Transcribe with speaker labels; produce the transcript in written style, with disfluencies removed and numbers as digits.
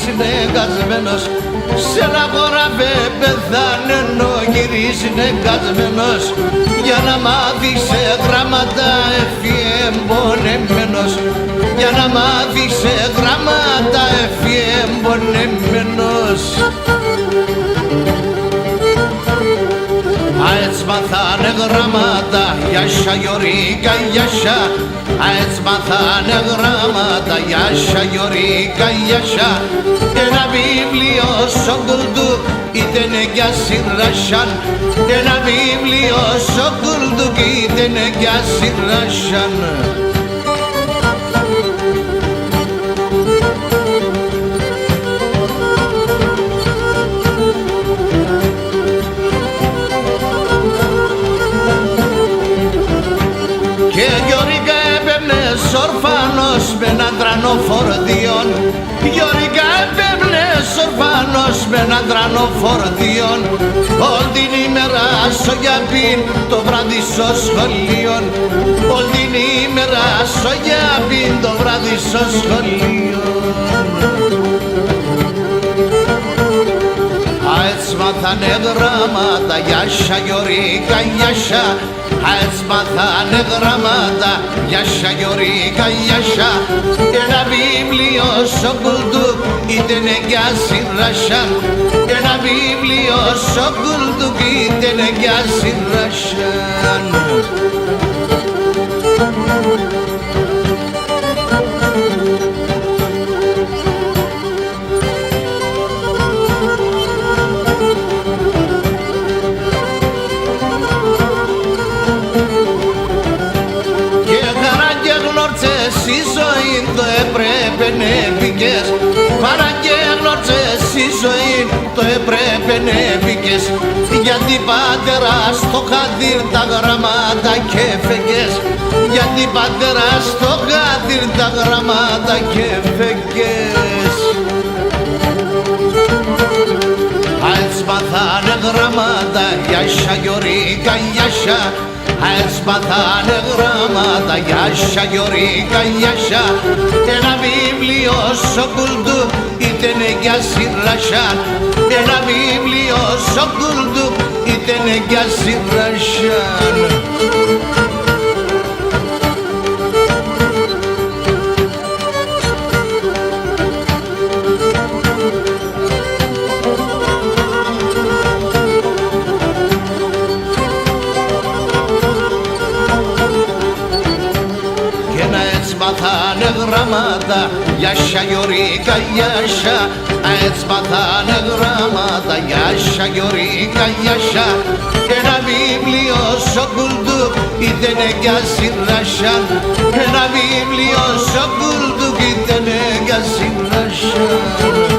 Speaker 1: είναι κασμένος, σε ένα χωράφε πεθανένο γυρίς είναι κασμένος, για να μάθει σε γράμματα έφυγε εμπονεμένος, για να μάθει σε γράμματα έφυγε εμπονεμένος. Έτσι μάθανε γράμματα, γιάσα Γιωρίκα γιάσα, έτσι μάθανε γράμματα, γιάσα Γιωρίκα γιάσα. Ένα βιβλίο σοκουλτού ήτανε για σειράσαν, ένα βιβλίο σοκουλτού ήτανε για σειράσαν. Ορφάνος με έναν τρανό φορτίον, Γιωρίκα έπαιρνες ορφάνος με έναν τρανό φορτίον, όλη την ημέρα στο γιαπίν, το βράδυ στο σχολείο, όλη την ημέρα στο γιαπίν, το βράδυ στο σχολείο. Έτσι μάθανε γράμματα, γιάσα Γιωρίκα γιάσα, έτσι μάθανε γράμματα, γιάσα Γιωρίκα γιάσα. Ένα βιβλίο σοκουλτού ήτανε για σειράσαν, ένα βιβλίο σοκουλτού ήτανε για σειράσαν. Η ζωή το έπρεπε νεπικές, παραγγέλνωσες η ζωή το έπρεπε νεπικές, γιατί πατέρα στο χαδίρ τα γραμμάτα και φεγγες, γιατί πατέρα στο χαδίρ τα γραμμάτα και φεγγες. Έτσι μάθανε γραμμάτα, γιάσα Γιωρίκα γιάσα, έτσι μάθανε γράμματα, γιάσα Γιωρίκα γιάσα. Ένα βιβλίο σοκουλτού ήτανε για σειράσαν, ένα βιβλίο σοκουλτού ήτανε για σειράσαν. Μάθανε γράμματα, γιάσα Γιωρίκα γιάσα, έτσι μάθανε γράμματα, γιάσα Γιωρίκα γιάσα. Ένα βιβλίο σοκουλτού ήτανε για σειράσαν, ένα βιβλίο σοκουλτού ήτανε για σειράσαν.